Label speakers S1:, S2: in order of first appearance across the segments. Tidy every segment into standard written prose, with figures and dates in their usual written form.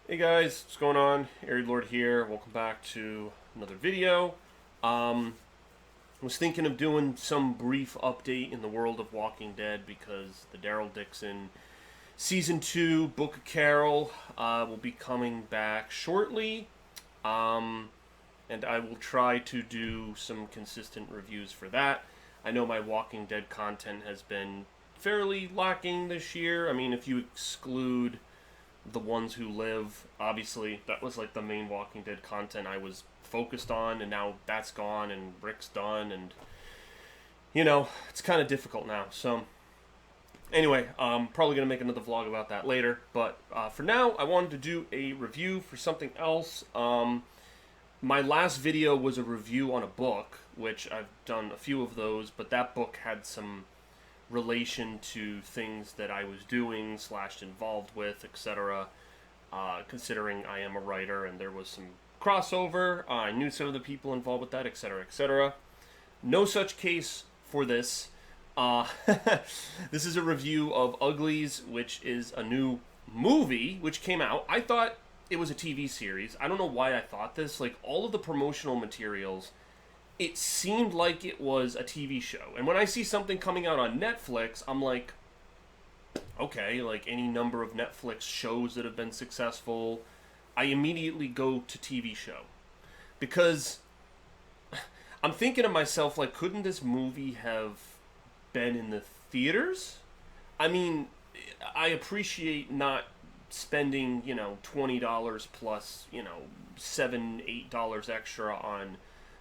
S1: Hey guys, what's going on? Airy Lord here. Welcome back to another video. I was thinking of doing some brief update in the world of Walking Dead because the Daryl Dixon Season 2 Book of Carol will be coming back shortly. Um, and I will try to do some consistent reviews for that. I know my Walking Dead content has been fairly lacking this year. I mean, if you exclude the Ones Who Live, obviously that was like the main Walking Dead content I was focused on, and now that's gone and Rick's done, and it's kind of difficult now. So anyway, I'm probably gonna make another vlog about that later, but for now I wanted to do a review for something else. My last video was a review on a book, which I've done a few of those, but that book had some relation to things that I was doing / involved with, etc. Considering I am a writer and there was some crossover, I knew some of the people involved with that, etc., etc. No such case for this. This is a review of Uglies, which is a new movie which came out. I thought it was a TV series. I don't know why I thought this. Like, all of the promotional materials, it seemed like it was a TV show. And when I see something coming out on Netflix, I'm like, okay, like any number of Netflix shows that have been successful, I immediately go to TV show. Because I'm thinking to myself, like, couldn't this movie have been in the theaters? I mean, I appreciate not spending, $20 plus, $7, $8 extra on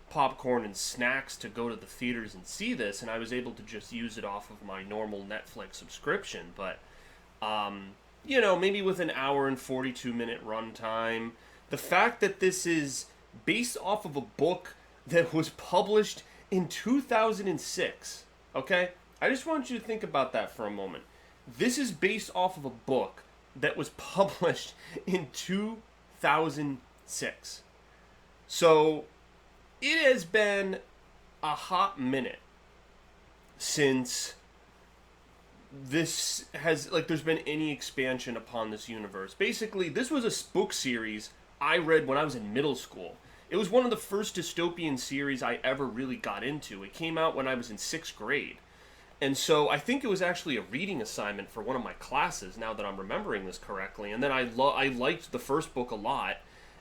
S1: popcorn and snacks to go to the theaters and see this, and I was able to just use it off of my normal Netflix subscription. But maybe with an hour and 42-minute runtime, the fact that this is based off of a book that was published in 2006, okay? I just want you to think about that for a moment. This is based off of a book that was published in 2006. So it has been a hot minute since there's been any expansion upon this universe. Basically, this was a book series I read when I was in middle school. It was one of the first dystopian series I ever really got into. It came out when I was in 6th grade. And so I think it was actually a reading assignment for one of my classes, now that I'm remembering this correctly. And then I liked the first book a lot.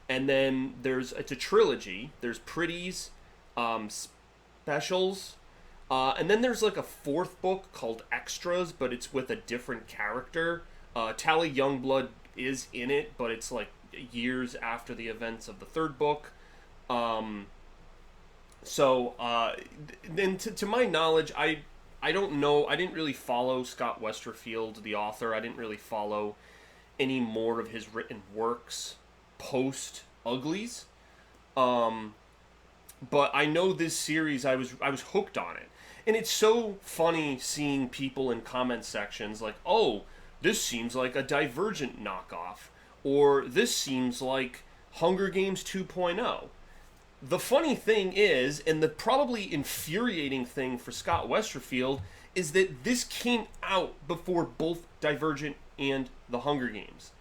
S1: And then it's a trilogy. There's Pretty's, specials, and then there's like a 4th book called Extras, but it's with a different character. Tally Youngblood is in it, but it's like years after the events of the 3rd book. Then to my knowledge, I don't know. I didn't really follow Scott Westerfield, the author. I didn't really follow any more of his written works post Uglies. But I know this series, I was hooked on it. And it's so funny seeing people in comment sections like, oh, this seems like a Divergent knockoff, or this seems like Hunger Games 2.0. The funny thing is, and the probably infuriating thing for Scott Westerfield, is that this came out before both Divergent and the Hunger Games.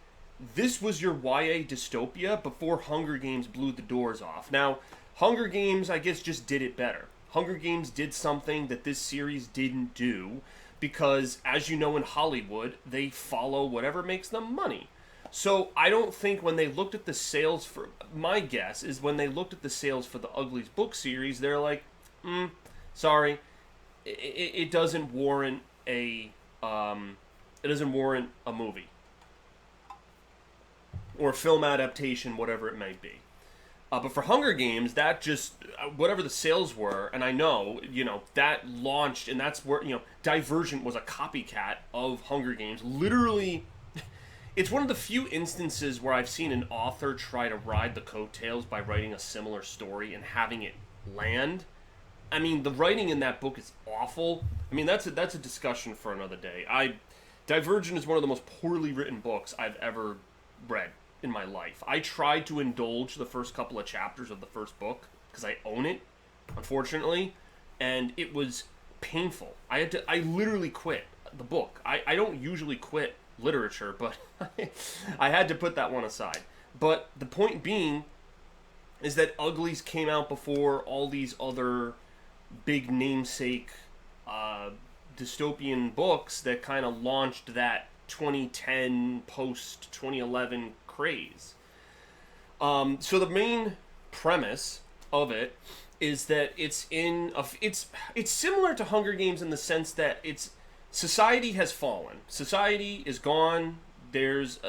S1: This was your YA dystopia before Hunger Games blew the doors off. Now, Hunger Games, I guess, just did it better. Hunger Games did something that this series didn't do because, as you know, in Hollywood, they follow whatever makes them money. So I don't think when they looked at the sales for... My guess is when they looked at the sales for the Uglies book series, they're like, sorry, it doesn't warrant a... it doesn't warrant a movie. Or film adaptation, whatever it may be. But for Hunger Games, that just, whatever the sales were, and I know, that launched, and that's where, Divergent was a copycat of Hunger Games. Literally, it's one of the few instances where I've seen an author try to ride the coattails by writing a similar story and having it land. I mean, the writing in that book is awful. I mean, that's a discussion for another day. Divergent is one of the most poorly written books I've ever read in my life. I tried to indulge the first couple of chapters of the first book because I own it, unfortunately, and it was painful. I literally quit the book. I don't usually quit literature, but I had to put that one aside. But the point being is that Uglies came out before all these other big namesake uh, dystopian books that kind of launched that 2010 post 2011 craze. So the main premise of it is that it's similar to Hunger Games in the sense that it's society has fallen. Society is gone. There's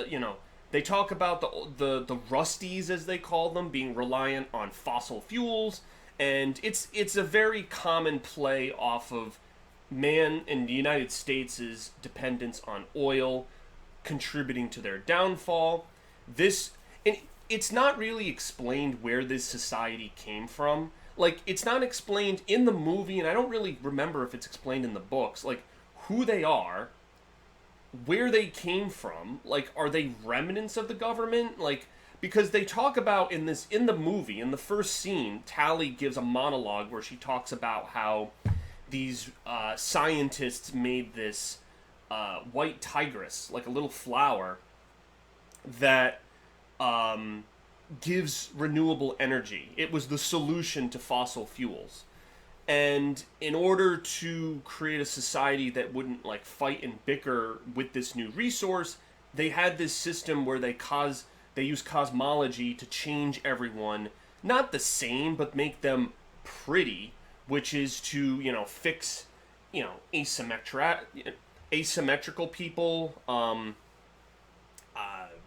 S1: they talk about the rusties, as they call them, being reliant on fossil fuels, and it's a very common play off of man in the United States' dependence on oil contributing to their downfall. This and it's not really explained where this society came from. Like, it's not explained in the movie, and I don't really remember if it's explained in the books, like who they are, where they came from. Like, are they remnants of the government? Like, because they talk about in the movie, in the first scene, Tally gives a monologue where she talks about how these scientists made this white tigress, like a little flower that gives renewable energy. It was the solution to fossil fuels. And in order to create a society that wouldn't like fight and bicker with this new resource, they had this system where they use cosmology to change everyone, not the same, but make them pretty, which is to, fix, asymmetrical people,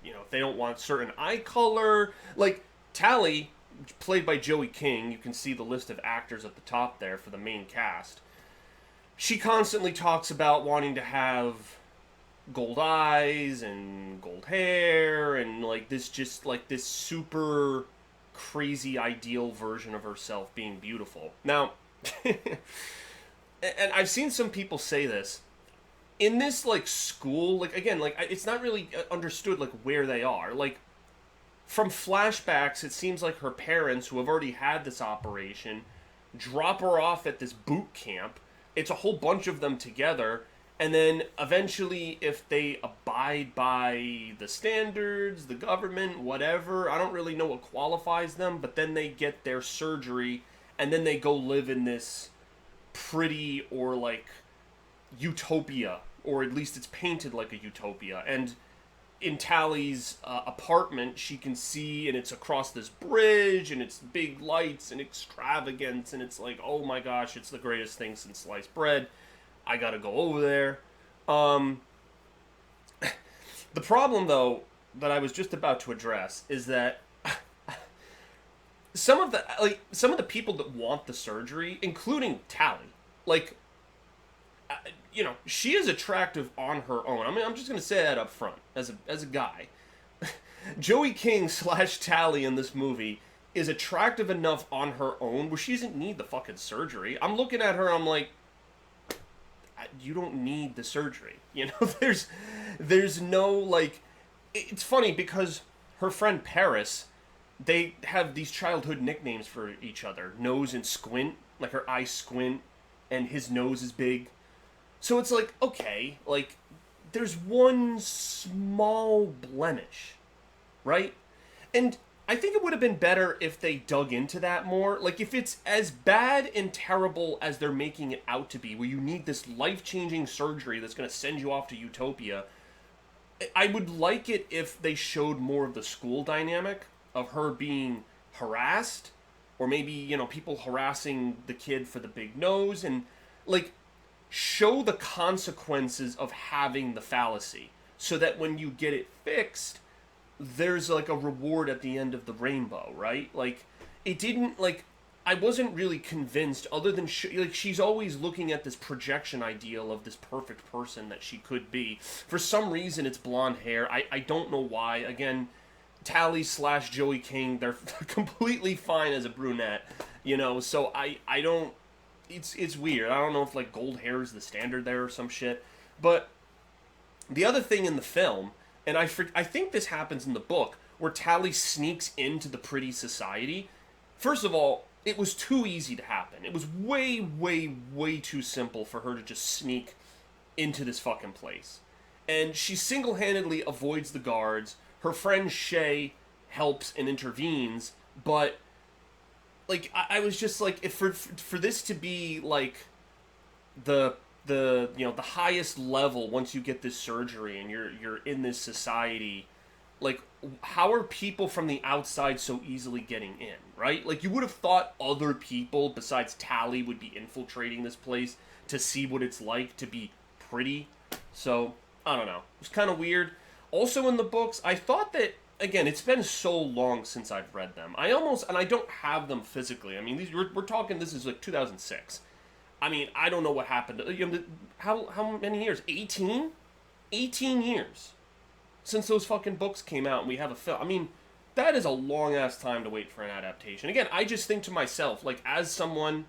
S1: if they don't want certain eye color. Like, Tally, played by Joey King, you can see the list of actors at the top there for the main cast. She constantly talks about wanting to have gold eyes and gold hair and this super crazy ideal version of herself being beautiful. Now, and I've seen some people say this, in this school, it's not really understood where they are. From flashbacks, it seems like her parents, who have already had this operation, drop her off at this boot camp. It's a whole bunch of them together, and then eventually, if they abide by the standards, the government, whatever, I don't really know what qualifies them, but then they get their surgery, and then they go live in this pretty or utopia, or at least it's painted like a utopia. And in Tally's apartment, she can see, and it's across this bridge, and it's big lights and extravagance, and it's like, oh my gosh, it's the greatest thing since sliced bread. I gotta go over there. The problem, though, that I was just about to address is that some of the people that want the surgery, including Tally, she is attractive on her own. I mean, I'm just going to say that up front as a guy. Joey King / Tally in this movie is attractive enough on her own where she doesn't need the fucking surgery. I'm looking at her, I'm like, you don't need the surgery. There's no, it's funny because her friend Paris, they have these childhood nicknames for each other. Nose and Squint, her eyes squint, and his nose is big. So it's okay, there's one small blemish, right? And I think it would have been better if they dug into that more. If it's as bad and terrible as they're making it out to be, where you need this life-changing surgery that's going to send you off to utopia, I would like it if they showed more of the school dynamic of her being harassed, or maybe, people harassing the kid for the big nose, and, show the consequences of having the fallacy, so that when you get it fixed, there's a reward at the end of the rainbow, right? It didn't, I wasn't really convinced, other than she's always looking at this projection ideal of this perfect person that she could be. For some reason, it's blonde hair. I don't know why. Again, Tally / Joey King, they're completely fine as a brunette, so I don't. It's weird. I don't know if gold hair is the standard there or some shit. But the other thing in the film, and I think this happens in the book, where Tally sneaks into the pretty society. First of all, it was too easy to happen. It was way, way, way too simple for her to just sneak into this fucking place. And she single-handedly avoids the guards. Her friend Shay helps and intervenes, but like I was just like, if for this to be like the the highest level once you get this surgery and you're in this society, like how are people from the outside so easily getting in, right? Like you would have thought other people besides Tally would be infiltrating this place to see what it's like to be pretty. So I don't know, it was kind of weird. Also in the books, I thought that, again, it's been so long since I've read them. And I don't have them physically. I mean, we're talking, this is like 2006. I mean, I don't know what happened. How many years? 18? 18 years since those fucking books came out and we have a film. I mean, that is a long ass time to wait for an adaptation. Again, I just think to myself, like, as someone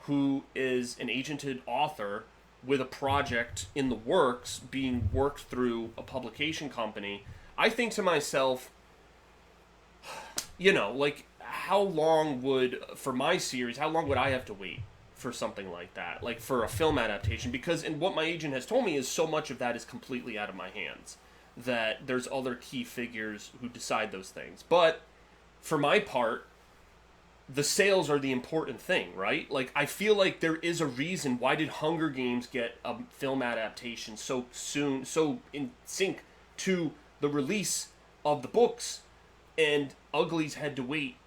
S1: who is an agented author with a project in the works being worked through a publication company, I think to myself, like, how long would, for my series, how long would I have to wait for something like that? Like, for a film adaptation? Because, and what my agent has told me is so much of that is completely out of my hands. That there's other key figures who decide those things. But, for my part, the sales are the important thing, right? Like, I feel like there is a reason why did Hunger Games get a film adaptation so soon, so in sync to the release of the books, and Uglies had to wait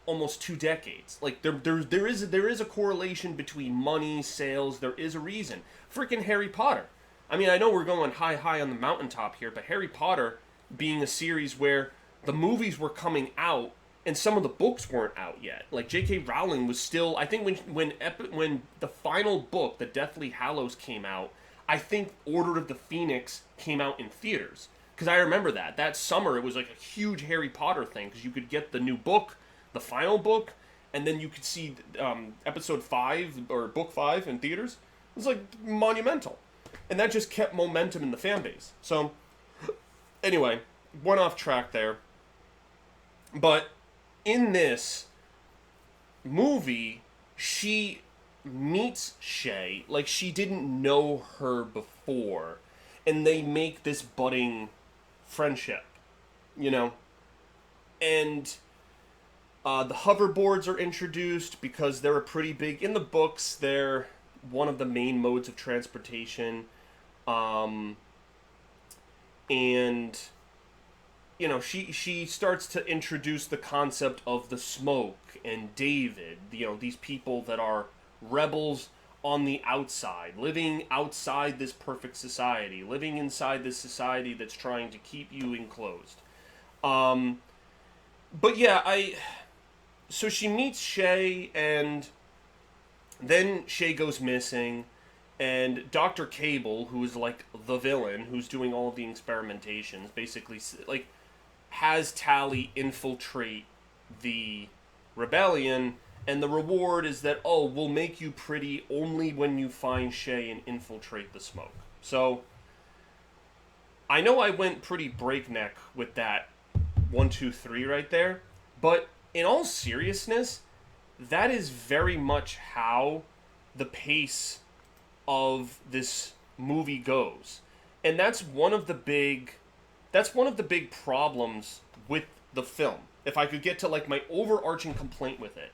S1: almost 2 decades. Like, there is a correlation between money, sales, there is a reason. Freaking Harry Potter. I mean, I know we're going high on the mountaintop here, but Harry Potter being a series where the movies were coming out and some of the books weren't out yet. Like, J.K. Rowling was still, I think when the final book, The Deathly Hallows, came out, I think Order of the Phoenix came out in theaters. Because I remember that summer it was like a huge Harry Potter thing, because you could get the new book, the final book, and then you could see episode 5 or book 5 in theaters. It was like monumental. And that just kept momentum in the fan base. So, anyway, went off track there. But in this movie, she meets Shay like she didn't know her before. And they make this budding friendship, And the hoverboards are introduced because they're a pretty big... In the books, they're one of the main modes of transportation. And... she starts to introduce the concept of the smoke and David, these people that are rebels on the outside, living outside this perfect society, living inside this society that's trying to keep you enclosed. But yeah, so she meets Shay, and then Shay goes missing, and Dr. Cable, who is like the villain, who's doing all of the experimentations, basically, like, has Tally infiltrate the rebellion, and the reward is that, we'll make you pretty only when you find Shay and infiltrate the smoke. So, I know I went pretty breakneck with that 1, 2, 3 right there, but in all seriousness, that is very much how the pace of this movie goes. And that's one of the big problems with the film. If I could get to, like, my overarching complaint with it.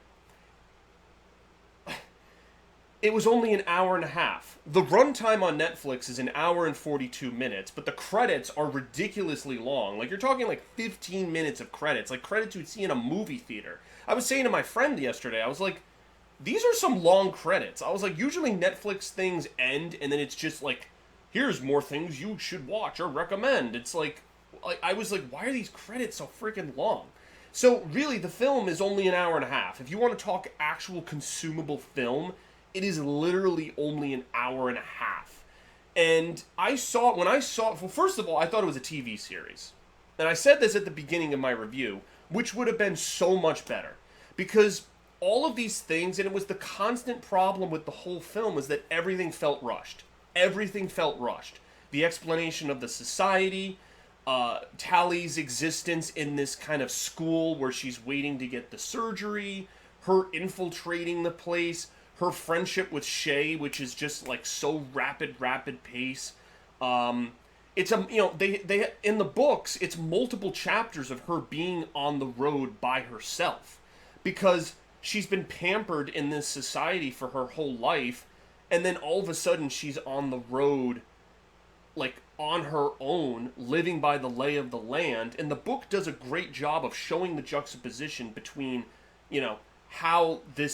S1: It was only an hour and a half. The runtime on Netflix is an hour and 42 minutes, but the credits are ridiculously long. Like, you're talking like 15 minutes of credits. Like, credits you'd see in a movie theater. I was saying to my friend yesterday, I was like, these are some long credits. I was like, usually Netflix things end, and then it's just like, here's more things you should watch or recommend. It's like I was like, why are these credits so freaking long? So, really, the film is only an hour and a half. If you want to talk actual consumable film, it is literally only an hour and a half. And well, first of all, I thought it was a TV series. And I said this at the beginning of my review, which would have been so much better. Because all of these things, and it was the constant problem with the whole film, was that everything felt rushed. Everything felt rushed. The explanation of the society, Tally's existence in this kind of school where she's waiting to get the surgery, her infiltrating the place, her friendship with Shay, which is just like so rapid pace. it's a, you know, they in the books, it's multiple chapters of her being on the road by herself, because she's been pampered in this society for her whole life, and then all of a sudden she's on the road, like on her own, living by the lay of the land. And the book does a great job of showing the juxtaposition between, you know, how the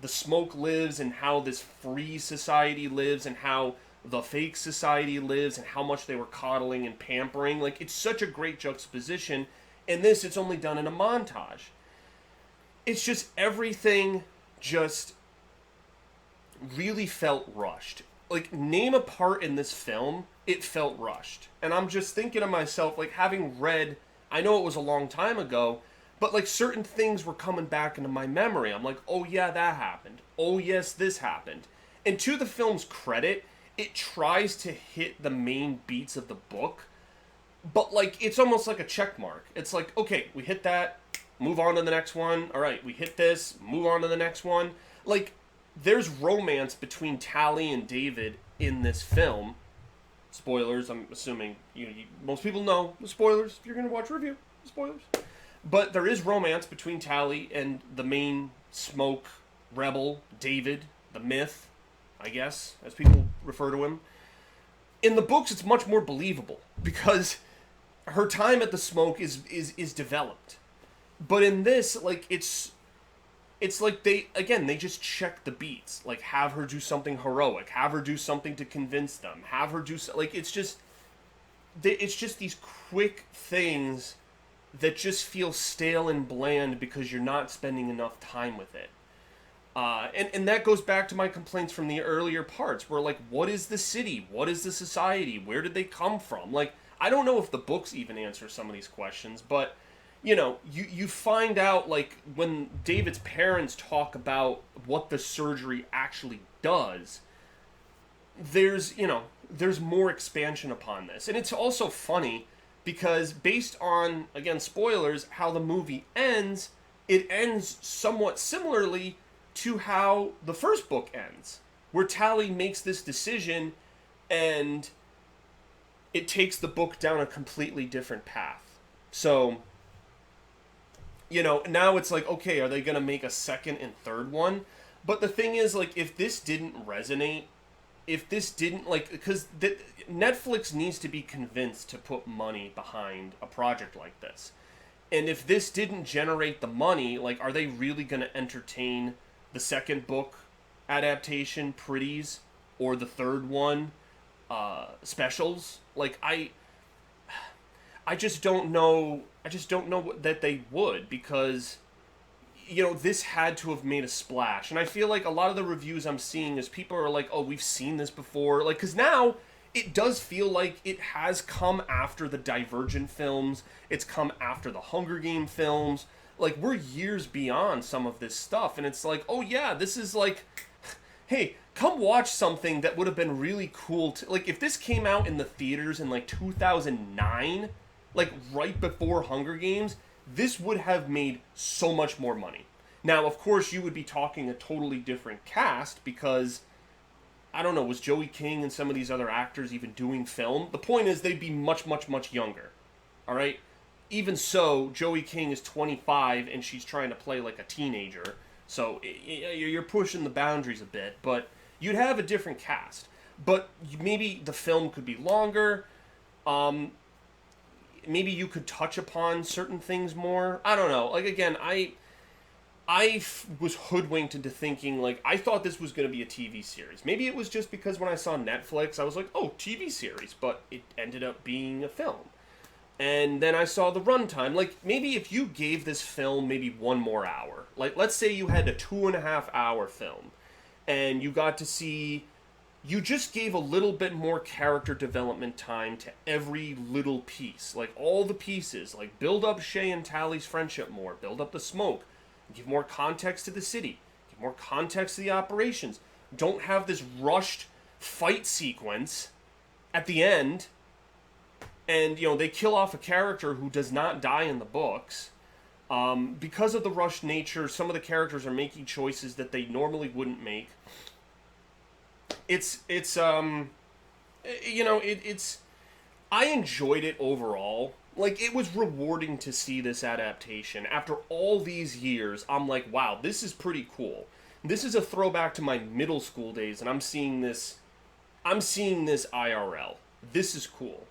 S1: smoke lives and how this free society lives and how the fake society lives and how much they were coddling and pampering. Like, it's such a great juxtaposition. In this, it's only done in a montage. It's just, everything just really felt rushed. Like, name a part in this film, it felt rushed. And I'm just thinking to myself, like, having read, I know it was a long time ago, but like certain things were coming back into my memory. I'm like, oh yeah, that happened. Oh yes, this happened. And to the film's credit, it tries to hit the main beats of the book, but like, it's almost like a check mark. It's like, okay, we hit that, move on to the next one. All right, we hit this, move on to the next one. Like, there's romance between Tally and David in this film. Spoilers, I'm assuming most people know the spoilers. If you're going to watch a review, spoilers. But there is romance between Tally and the main smoke rebel, David, the myth, I guess, as people refer to him. In the books, it's much more believable, because her time at the smoke is developed. But in this, like, it's like they just check the beats. Like, have her do something heroic, have her do something to convince them, have her do, like, it's just these quick things that just feel stale and bland because you're not spending enough time with it. And that goes back to my complaints from the earlier parts, where, like, what is the city? What is the society? Where did they come from? Like, I don't know if the books even answer some of these questions, but, you know, you find out, like, when David's parents talk about what the surgery actually does, there's more expansion upon this. And it's also funny, because based on, again, spoilers, how the movie ends, it ends somewhat similarly to how the first book ends, where Tally makes this decision and it takes the book down a completely different path. So, you know, now it's like, okay, are they going to make a second and third one? But the thing is, like, if this didn't resonate, if this didn't, like, because Netflix needs to be convinced to put money behind a project like this. And if this didn't generate the money, like, are they really going to entertain the second book adaptation, Pretties, or the third one, Specials? Like, I just don't know. I just don't know that they would, because, you know, this had to have made a splash. And I feel like a lot of the reviews I'm seeing is people are like, oh, we've seen this before. Like, because now it does feel like it has come after the Divergent films. It's come after the Hunger Game films. Like, we're years beyond some of this stuff. And it's like, oh, yeah, this is like, hey, come watch something that would have been really cool. Like, if this came out in the theaters in, like, 2009, like, right before Hunger Games, this would have made so much more money. Now, of course, you would be talking a totally different cast, because, I don't know, was Joey King and some of these other actors even doing film? The point is, they'd be much, much, much younger. All right? Even so, Joey King is 25, and she's trying to play like a teenager. So, you're pushing the boundaries a bit, but you'd have a different cast. But maybe the film could be longer. Maybe you could touch upon certain things more. I don't know. Like, again, I was hoodwinked into thinking, like, I thought this was going to be a TV series. Maybe it was just because when I saw Netflix, I was like, oh, TV series. But it ended up being a film. And then I saw the runtime. Like, maybe if you gave this film maybe one more hour. Like, let's say you had a 2.5 hour film. And you got to see... You just gave a little bit more character development time to every little piece. Like, all the pieces. Like, build up Shay and Tally's friendship more. Build up the smoke. Give more context to the city. Give more context to the operations. Don't have this rushed fight sequence at the end. And, you know, they kill off a character who does not die in the books. Because of the rushed nature, some of the characters are making choices that they normally wouldn't make. I enjoyed it overall. Like, it was rewarding to see this adaptation. After all these years, I'm like, wow, this is pretty cool. This is a throwback to my middle school days, and I'm seeing this IRL. This is cool.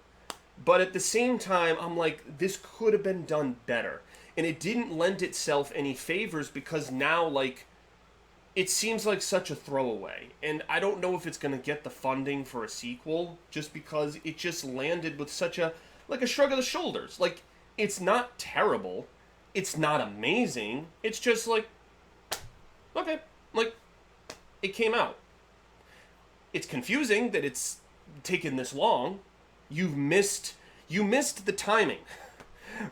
S1: But at the same time, I'm like, this could have been done better. And it didn't lend itself any favors because now, like, it seems like such a throwaway. And I don't know if it's going to get the funding for a sequel just because it just landed with such a, like, a shrug of the shoulders. Like, it's not terrible. It's not amazing. It's just like, okay, like, it came out. It's confusing that it's taken this long. You missed the timing,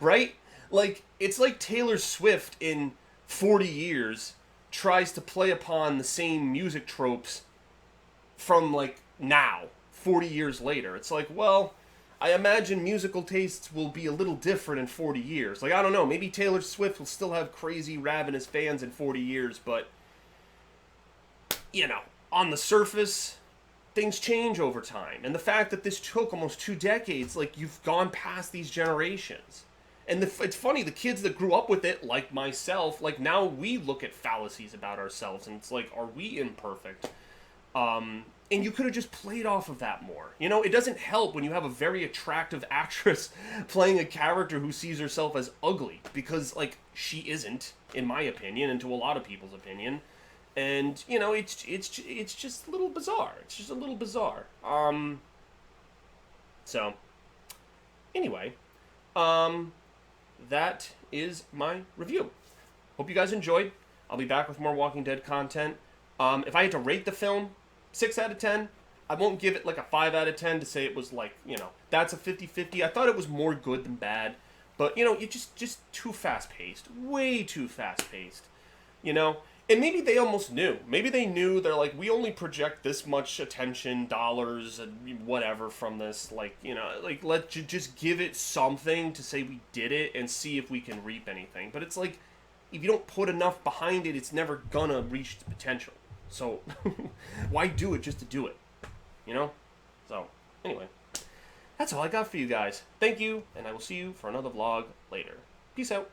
S1: right? Like, it's like Taylor Swift in 40 years tries to play upon the same music tropes from, like, now, 40 years later. It's like, well, I imagine musical tastes will be a little different in 40 years. Like, I don't know, maybe Taylor Swift will still have crazy, ravenous fans in 40 years, but, you know, on the surface, things change over time. And the fact that this took almost 2 decades, like, you've gone past these generations. And it's funny, the kids that grew up with it, like myself, like, now we look at fallacies about ourselves, and it's like, are we imperfect? And you could have just played off of that more. You know, it doesn't help when you have a very attractive actress playing a character who sees herself as ugly, because, like, she isn't, in my opinion, and to a lot of people's opinion. And, you know, it's just a little bizarre. It's just a little bizarre. So, anyway, that is my review. Hope you guys enjoyed. I'll be back with more Walking Dead content. If I had to rate the film, 6 out of 10. I won't give it like a 5 out of 10 to say it was like, you know, that's a 50-50. I thought it was more good than bad. But, you know, it's just too fast-paced. Way too fast-paced. You know? And maybe they almost knew. Maybe they knew, they're like, we only project this much attention, dollars, and whatever from this. Like, you know, like, let's just give it something to say we did it and see if we can reap anything. But it's like, if you don't put enough behind it, it's never gonna reach the potential. So, why do it just to do it? You know? So, anyway. That's all I got for you guys. Thank you, and I will see you for another vlog later. Peace out.